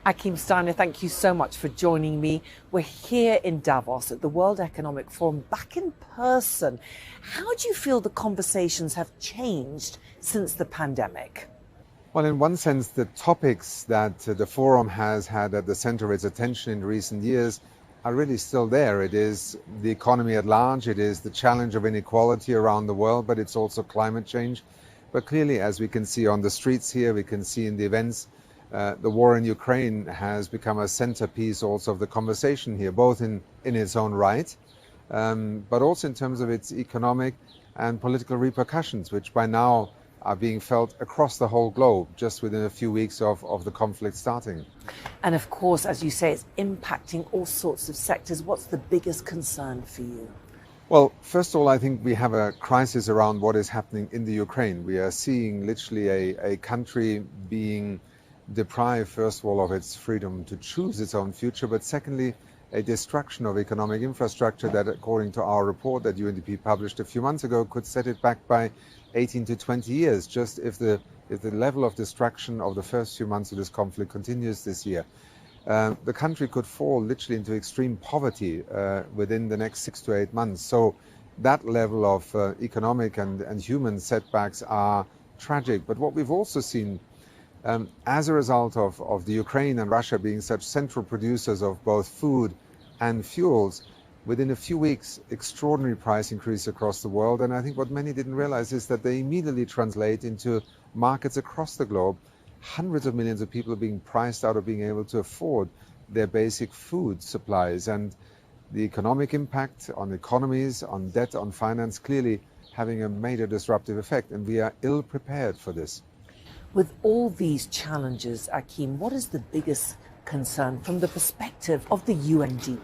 Achim Steiner, thank you so much for joining me. We're here in Davos at the World Economic Forum, back in person. How do you feel the conversations have changed since the pandemic? Well, in one sense, the topics that the forum has had at the center of its attention in recent years are really still there. It is the economy at large, it is the challenge of inequality around the world, but it's also climate change. But clearly, as we can see on the streets here, we can see in the events, the war in Ukraine has become a centerpiece also of the conversation here, both in its own right, but also in terms of its economic and political repercussions, which by now are being felt across the whole globe just within a few weeks of the conflict starting. And of course, as you say, it's impacting all sorts of sectors. What's the biggest concern for you? Well, first of all, I think we have a crisis around what is happening in the Ukraine. We are seeing literally a country being deprived, first of all, of its freedom to choose its own future, but secondly, a destruction of economic infrastructure that, according to our report that UNDP published a few months ago, could set it back by 18 to 20 years, just if the level of destruction of the first few months of this conflict continues this year. The country could fall literally into extreme poverty within the next 6 to 8 months. So that level of economic and human setbacks are tragic. But what we've also seen as a result of the Ukraine and Russia being such central producers of both food and fuels, within a few weeks, extraordinary price increase across the world. And I think what many didn't realize is that they immediately translate into markets across the globe. Hundreds of millions of people are being priced out of being able to afford their basic food supplies. And the economic impact on economies, on debt, on finance, clearly having a major disruptive effect. And we are ill prepared for this. With all these challenges, Achim, what is the biggest concern from the perspective of the UNDP?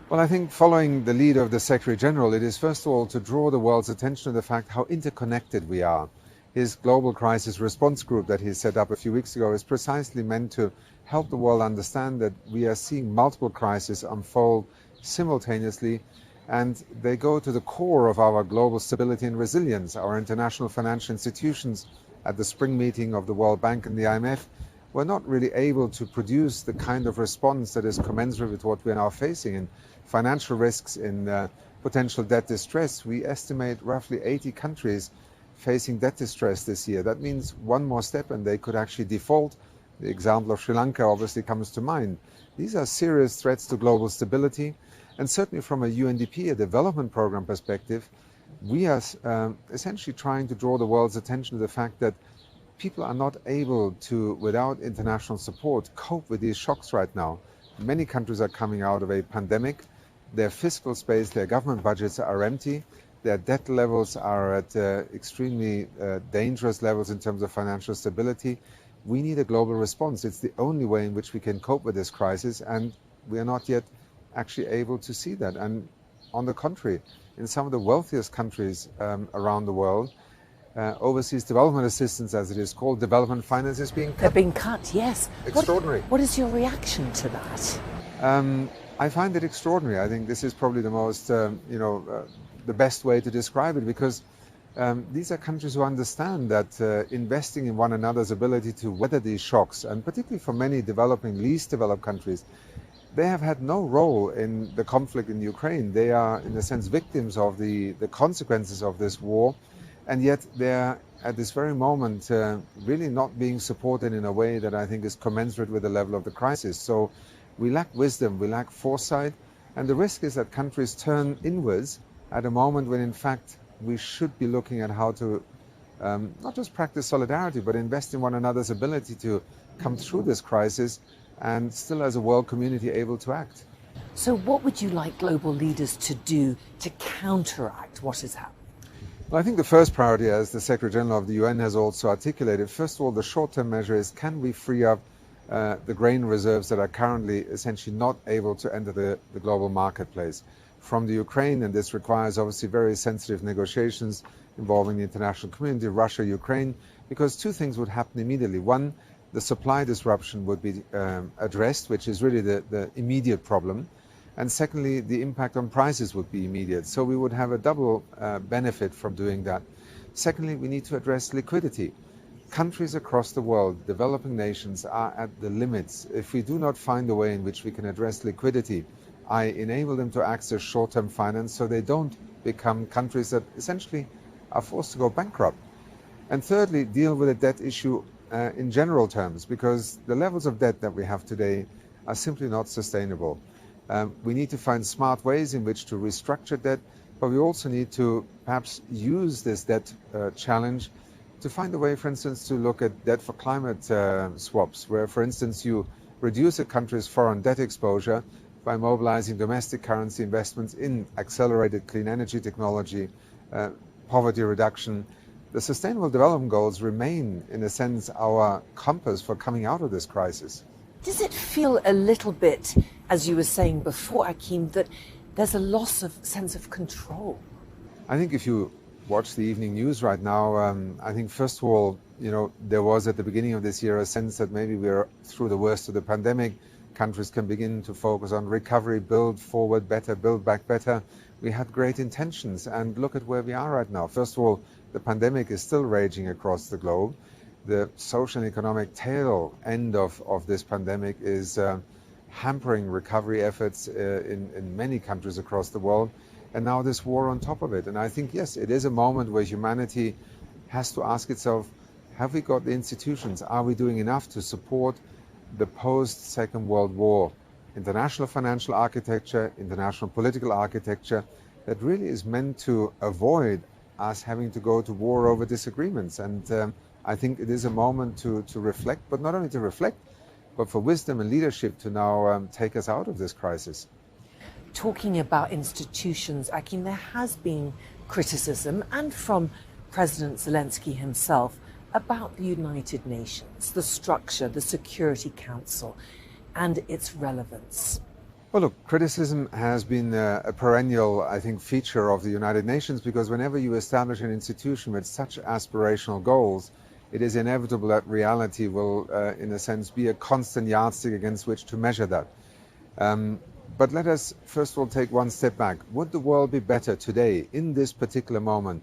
Well, I think following the lead of the Secretary General, it is first of all to draw the world's attention to the fact how interconnected we are. His global crisis response group that he set up a few weeks ago is precisely meant to help the world understand that we are seeing multiple crises unfold simultaneously, and they go to the core of our global stability and resilience. Our international financial institutions at the spring meeting of the World Bank and the IMF were not really able to produce the kind of response that is commensurate with what we are now facing in financial risks, in potential debt distress. We estimate roughly 80 countries facing debt distress this year. That means one more step and they could actually default. The example of Sri Lanka obviously comes to mind. These are serious threats to global stability, and certainly from a UNDP, a development program perspective, we are essentially trying to draw the world's attention to the fact that people are not able to, without international support, cope with these shocks right now. Many countries are coming out of a pandemic. Their fiscal space, their government budgets are empty. Their debt levels are at extremely dangerous levels in terms of financial stability. We need a global response. It's the only way in which we can cope with this crisis, and we are not yet actually able to see that. And on the contrary, in some of the wealthiest countries around the world, overseas development assistance, as it is called, development finance is being cut. They're being cut, yes. Extraordinary. What is your reaction to that? I find it extraordinary. I think this is probably the most, the best way to describe it, because these are countries who understand that investing in one another's ability to weather these shocks, and particularly for many developing, least developed countries, they have had no role in the conflict in Ukraine. They are, in a sense, victims of the consequences of this war, and yet they're at this very moment really not being supported in a way that I think is commensurate with the level of the crisis. So we lack wisdom, we lack foresight, and the risk is that countries turn inwards at a moment when, in fact, we should be looking at how to not just practice solidarity, but invest in one another's ability to come through this crisis and still as a world community able to act. So what would you like global leaders to do to counteract what is happening? Well, I think the first priority, as the Secretary General of the UN has also articulated, first of all, the short-term measure is, can we free up the grain reserves that are currently essentially not able to enter the global marketplace from the Ukraine, and this requires obviously very sensitive negotiations involving the international community, Russia, Ukraine, because two things would happen immediately. One, the supply disruption would be addressed, which is really the immediate problem. And secondly, the impact on prices would be immediate. So we would have a double benefit from doing that. Secondly, we need to address liquidity. Countries across the world, developing nations, are at the limits. If we do not find a way in which we can address liquidity, enable them to access short-term finance so they don't become countries that essentially are forced to go bankrupt. And thirdly, deal with the debt issue in general terms, because the levels of debt that we have today are simply not sustainable. We need to find smart ways in which to restructure debt, but we also need to perhaps use this debt challenge to find a way, for instance, to look at debt for climate swaps, where, for instance, you reduce a country's foreign debt exposure by mobilizing domestic currency investments in accelerated clean energy technology, poverty reduction. The Sustainable Development Goals remain, in a sense, our compass for coming out of this crisis. Does it feel a little bit, as you were saying before, Achim, that there's a loss of sense of control? I think if you watch the evening news right now, I think first of all, there was at the beginning of this year a sense that maybe we're through the worst of the pandemic. Countries can begin to focus on recovery, build forward better, build back better. We had great intentions, and look at where we are right now. First of all, the pandemic is still raging across the globe. The social and economic tail end of this pandemic is hampering recovery efforts in many countries across the world. And now this war on top of it. And I think, yes, it is a moment where humanity has to ask itself, have we got the institutions? Are we doing enough to support the post-Second World War international financial architecture, international political architecture that really is meant to avoid us having to go to war over disagreements? And I think it is a moment to reflect, but not only to reflect, but for wisdom and leadership to now take us out of this crisis. Talking about institutions, Achim, there has been criticism, and from President Zelensky himself, about the United Nations, the structure, the Security Council, and its relevance. Well, look, criticism has been a perennial, I think, feature of the United Nations, because whenever you establish an institution with such aspirational goals, it is inevitable that reality will, in a sense, be a constant yardstick against which to measure that. But let us first of all take one step back. Would the world be better today, in this particular moment,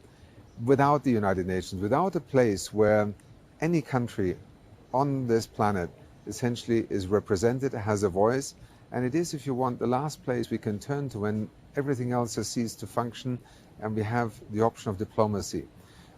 without the United Nations, without a place where any country on this planet essentially is represented, has a voice? And it is, if you want, the last place we can turn to when everything else has ceased to function and we have the option of diplomacy.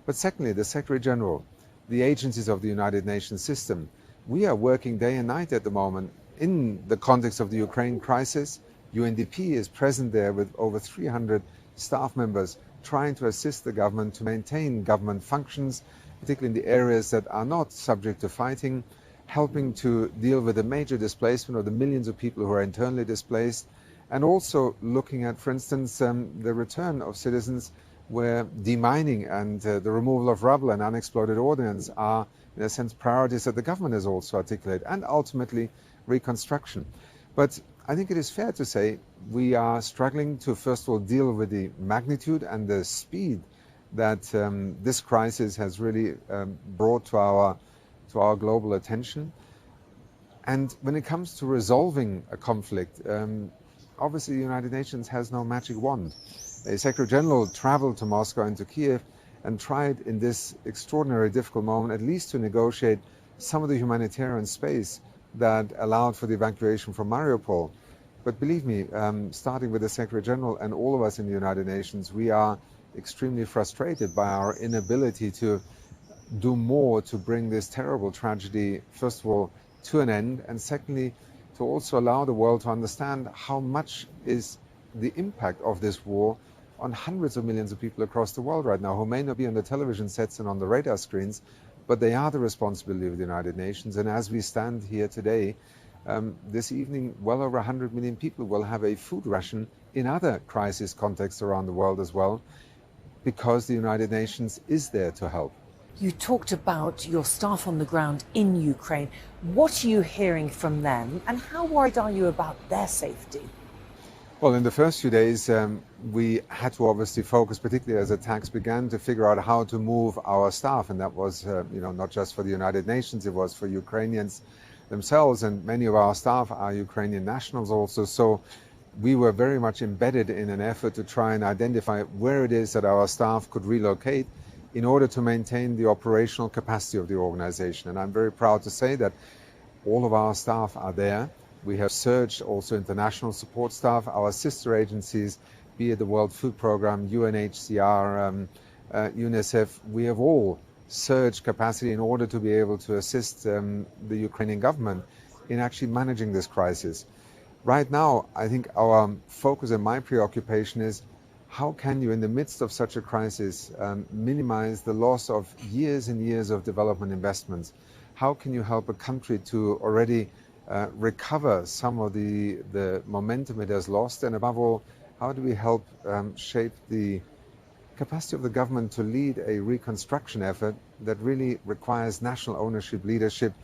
But secondly, the Secretary General, the agencies of the United Nations system, we are working day and night at the moment in the context of the Ukraine crisis. UNDP is present there with over 300 staff members trying to assist the government to maintain government functions, particularly in the areas that are not subject to fighting, helping to deal with the major displacement of the millions of people who are internally displaced, and also looking at, for instance, the return of citizens where demining and the removal of rubble and unexploded ordnance are, in a sense, priorities that the government has also articulated, and ultimately reconstruction. But I think it is fair to say we are struggling to, first of all, deal with the magnitude and the speed that this crisis has really brought to our global attention. And when it comes to resolving a conflict, obviously the United Nations has no magic wand. The Secretary General traveled to Moscow and to Kiev and tried in this extraordinarily difficult moment at least to negotiate some of the humanitarian space that allowed for the evacuation from Mariupol. But believe me, starting with the Secretary General and all of us in the United Nations, we are extremely frustrated by our inability to do more to bring this terrible tragedy, first of all, to an end, and secondly, to also allow the world to understand how much is the impact of this war on hundreds of millions of people across the world right now who may not be on the television sets and on the radar screens, but they are the responsibility of the United Nations. And as we stand here today, this evening, well over 100 million people will have a food ration in other crisis contexts around the world as well, because the United Nations is there to help. You talked about your staff on the ground in Ukraine. What are you hearing from them, and how worried are you about their safety? Well, in the first few days, we had to obviously focus, particularly as attacks began, to figure out how to move our staff. And that was, not just for the United Nations, it was for Ukrainians themselves. And many of our staff are Ukrainian nationals also. So we were very much embedded in an effort to try and identify where it is that our staff could relocate in order to maintain the operational capacity of the organization. And I'm very proud to say that all of our staff are there. We have surged also international support staff, our sister agencies, be it the World Food Programme, UNHCR, UNICEF. We have all surged capacity in order to be able to assist the Ukrainian government in actually managing this crisis. Right now, I think our focus and my preoccupation is how can you, in the midst of such a crisis, minimize the loss of years and years of development investments? How can you help a country to already recover some of the momentum it has lost? And above all, how do we help shape the capacity of the government to lead a reconstruction effort that really requires national ownership, leadership?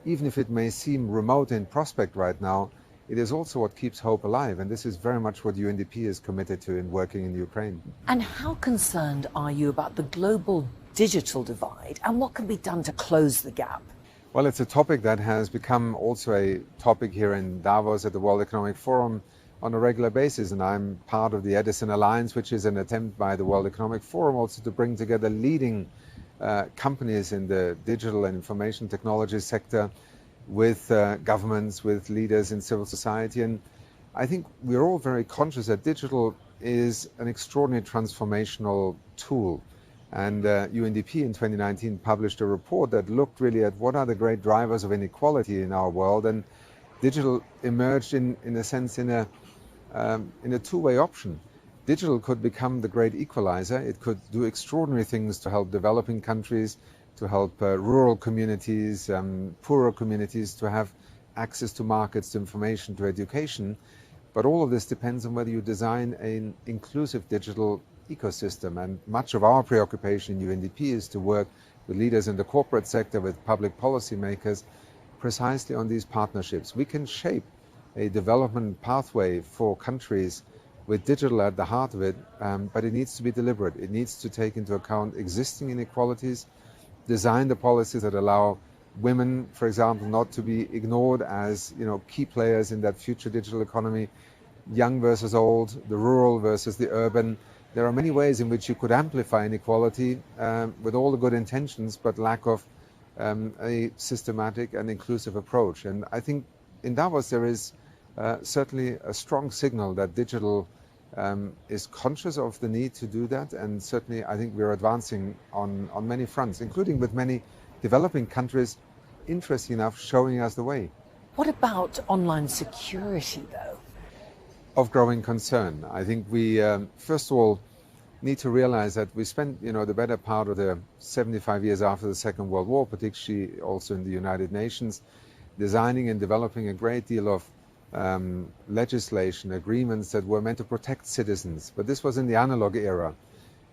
Even if it may seem remote in prospect right now, it is also what keeps hope alive. And this is very much what UNDP is committed to in working in Ukraine. And how concerned are you about the global digital divide and what can be done to close the gap? Well, it's a topic that has become also a topic here in Davos at the World Economic Forum on a regular basis. And I'm part of the Edison Alliance, which is an attempt by the World Economic Forum also to bring together leading companies in the digital and information technology sector with governments, with leaders in civil society. And I think we're all very conscious that digital is an extraordinary transformational tool. And UNDP in 2019 published a report that looked really at what are the great drivers of inequality in our world. And digital emerged in a sense in a two-way option. Digital could become the great equalizer. It could do extraordinary things to help developing countries, to help rural communities, poorer communities to have access to markets, to information, to education. But all of this depends on whether you design an inclusive digital ecosystem. And much of our preoccupation in UNDP is to work with leaders in the corporate sector, with public policy makers, precisely on these partnerships. We can shape a development pathway for countries with digital at the heart of it, but it needs to be deliberate. It needs to take into account existing inequalities, design the policies that allow women, for example, not to be ignored as key players in that future digital economy, young versus old, the rural versus the urban. There are many ways in which you could amplify inequality with all the good intentions, but lack of a systematic and inclusive approach. And I think in Davos there is certainly a strong signal that digital is conscious of the need to do that, and certainly I think we're advancing on many fronts, including with many developing countries, interesting enough, showing us the way. What about online security, though? Of growing concern. I think we, first of all, need to realize that we spent, the better part of the 75 years after the Second World War, particularly also in the United Nations, designing and developing a great deal of legislation, agreements that were meant to protect citizens. But this was in the analog era.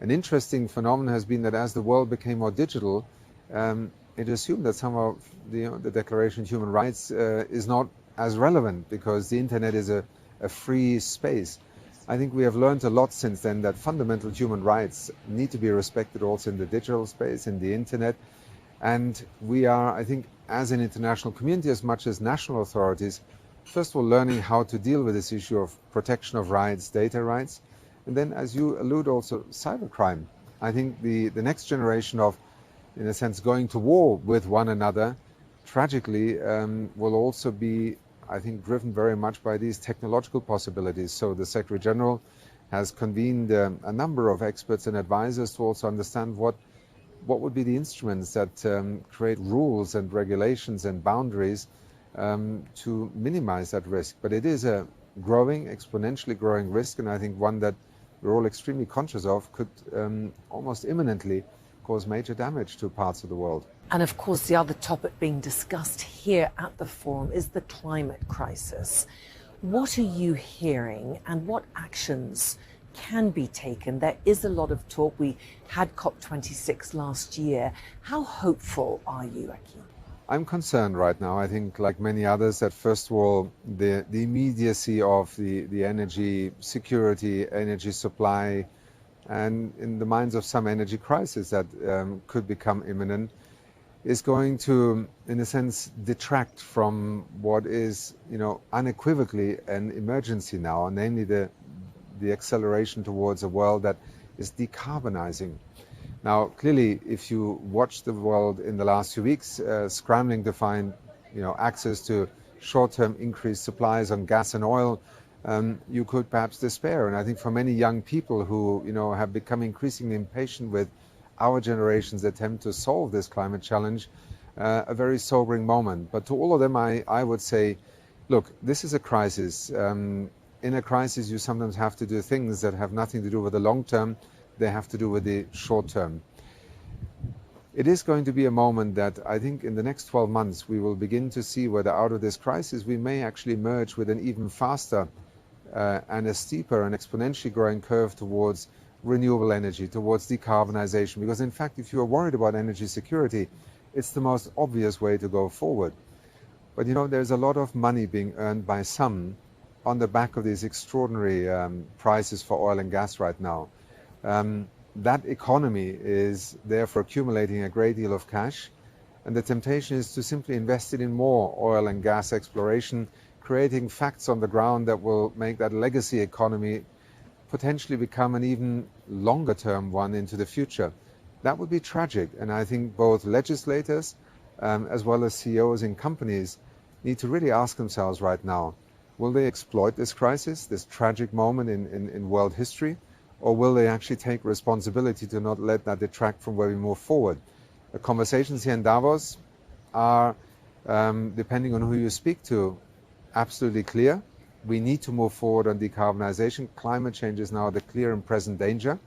An interesting phenomenon has been that as the world became more digital, it assumed that somehow the Declaration of Human Rights is not as relevant because the internet is a free space. I think we have learned a lot since then that fundamental human rights need to be respected also in the digital space, in the internet. And we are, I think, as an international community, as much as national authorities, first of all, learning how to deal with this issue of protection of rights, data rights, and then, as you allude, also cybercrime. I think the next generation of, in a sense, going to war with one another, tragically, will also be, I think, driven very much by these technological possibilities. So the Secretary General has convened a number of experts and advisors to also understand what would be the instruments that create rules and regulations and boundaries to minimize that risk. But it is a growing, exponentially growing risk, and I think one that we're all extremely conscious of could almost imminently cause major damage to parts of the world. And of course, the other topic being discussed here at the forum is the climate crisis. What are you hearing and what actions can be taken? There is a lot of talk. We had COP26 last year. How hopeful are you, Achim? I'm concerned right now. I think, like many others, that first of all, the immediacy of the energy security, energy supply, and in the minds of some energy crisis that could become imminent, is going to, in a sense, detract from what is, unequivocally an emergency now, namely the acceleration towards a world that is decarbonizing. Now, clearly, if you watch the world in the last few weeks, scrambling to find access to short-term increased supplies on gas and oil, you could perhaps despair. And I think for many young people who have become increasingly impatient with our generation's attempt to solve this climate challenge, a very sobering moment. But to all of them, I would say, look, this is a crisis. In a crisis, you sometimes have to do things that have nothing to do with the long term. They have to do with the short term. It is going to be a moment that I think in the next 12 months we will begin to see whether out of this crisis we may actually emerge with an even faster and a steeper and exponentially growing curve towards renewable energy, towards decarbonization. Because in fact, if you are worried about energy security, it's the most obvious way to go forward. But there's a lot of money being earned by some on the back of these extraordinary prices for oil and gas right now. That economy is therefore accumulating a great deal of cash, and the temptation is to simply invest it in more oil and gas exploration, creating facts on the ground that will make that legacy economy potentially become an even longer term one into the future. That would be tragic, and I think both legislators as well as CEOs in companies need to really ask themselves right now, will they exploit this crisis, this tragic moment in world history, or will they actually take responsibility to not let that detract from where we move forward? The conversations here in Davos are, depending on who you speak to, absolutely clear. We need to move forward on decarbonization. Climate change is now the clear and present danger.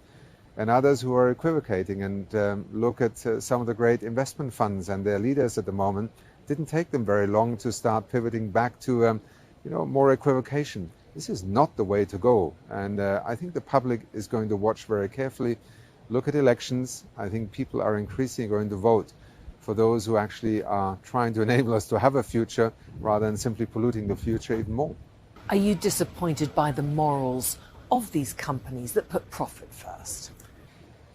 And others who are equivocating and look at some of the great investment funds and their leaders at the moment, didn't take them very long to start pivoting back to more equivocation. This is not the way to go, and I think the public is going to watch very carefully, look at elections. I think people are increasingly going to vote for those who actually are trying to enable us to have a future rather than simply polluting the future even more. Are you disappointed by the morals of these companies that put profit first?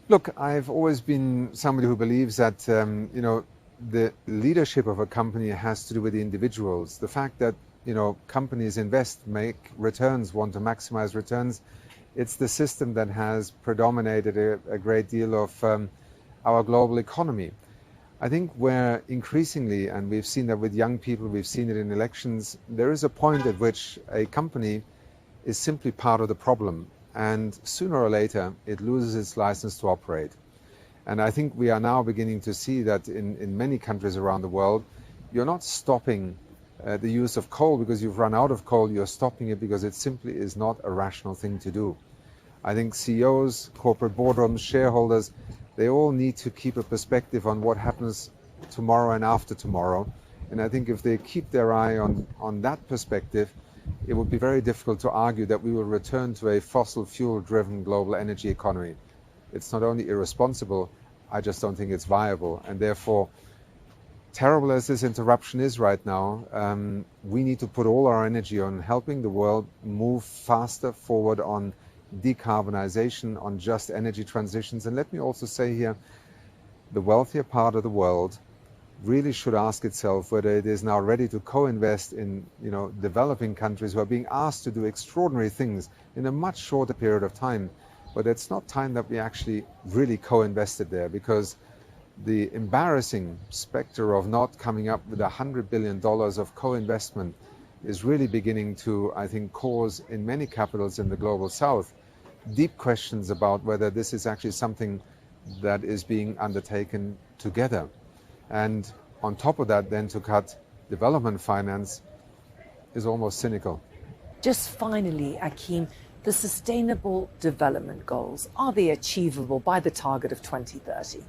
Look, I've always been somebody who believes that the leadership of a company has to do with the individuals. The fact that companies invest, make returns, want to maximize returns. It's the system that has predominated a great deal of our global economy. I think where increasingly, and we've seen that with young people, we've seen it in elections, there is a point at which a company is simply part of the problem, and sooner or later it loses its license to operate. And I think we are now beginning to see that in many countries around the world, you're not stopping the use of coal because you've run out of coal. You're stopping it because it simply is not a rational thing to do. I think CEOs, corporate boardrooms, shareholders, they all need to keep a perspective on what happens tomorrow and after tomorrow. And I think if they keep their eye on that perspective, it would be very difficult to argue that we will return to a fossil fuel driven global energy economy. It's not only irresponsible, I just don't think it's viable. And therefore, terrible as this interruption is right now, we need to put all our energy on helping the world move faster forward on decarbonization, on just energy transitions. And let me also say here, the wealthier part of the world really should ask itself whether it is now ready to co-invest in developing countries who are being asked to do extraordinary things in a much shorter period of time. But it's not time that we actually really co-invested there, because the embarrassing specter of not coming up with $100 billion of co-investment is really beginning to, I think, cause in many capitals in the global south deep questions about whether this is actually something that is being undertaken together. And on top of that, then to cut development finance is almost cynical. Just finally, Achim, the Sustainable Development Goals, are they achievable by the target of 2030?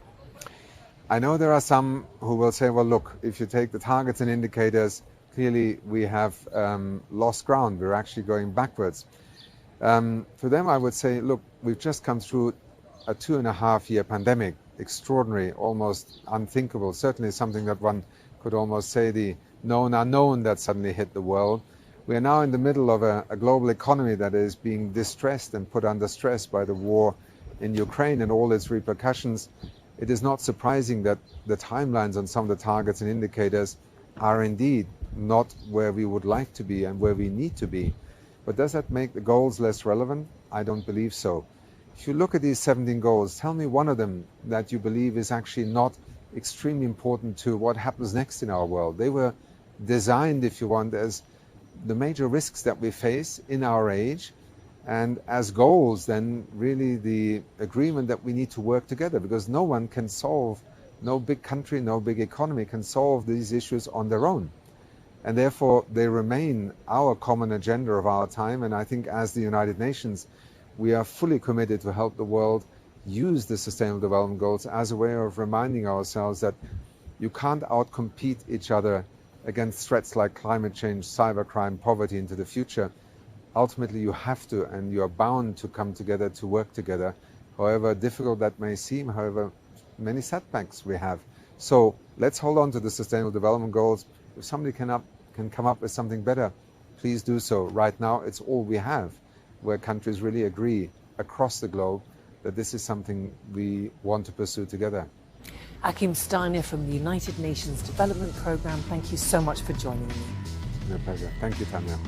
I know there are some who will say, well, look, if you take the targets and indicators, clearly we have lost ground. We're actually going backwards. For them, I would say, look, we've just come through a 2.5-year pandemic, extraordinary, almost unthinkable, certainly something that one could almost say the known unknown that suddenly hit the world. We are now in the middle of a global economy that is being distressed and put under stress by the war in Ukraine and all its repercussions. It is not surprising that the timelines on some of the targets and indicators are indeed not where we would like to be and where we need to be. But does that make the goals less relevant? I don't believe so. If you look at these 17 goals, tell me one of them that you believe is actually not extremely important to what happens next in our world. They were designed, if you want, as the major risks that we face in our age, and as goals, then really the agreement that we need to work together, because no one can solve, no big country, no big economy can solve these issues on their own. And therefore, they remain our common agenda of our time. And I think as the United Nations, we are fully committed to help the world use the Sustainable Development Goals as a way of reminding ourselves that you can't outcompete each other against threats like climate change, cybercrime, poverty into the future. Ultimately, you have to, and you are bound to come together to work together, however difficult that may seem, however many setbacks we have. So let's hold on to the Sustainable Development Goals. If somebody can come up with something better, please do so. Right now, it's all we have, where countries really agree across the globe that this is something we want to pursue together. Achim Steiner from the United Nations Development Programme, thank you so much for joining me. My pleasure. Thank you, Tania.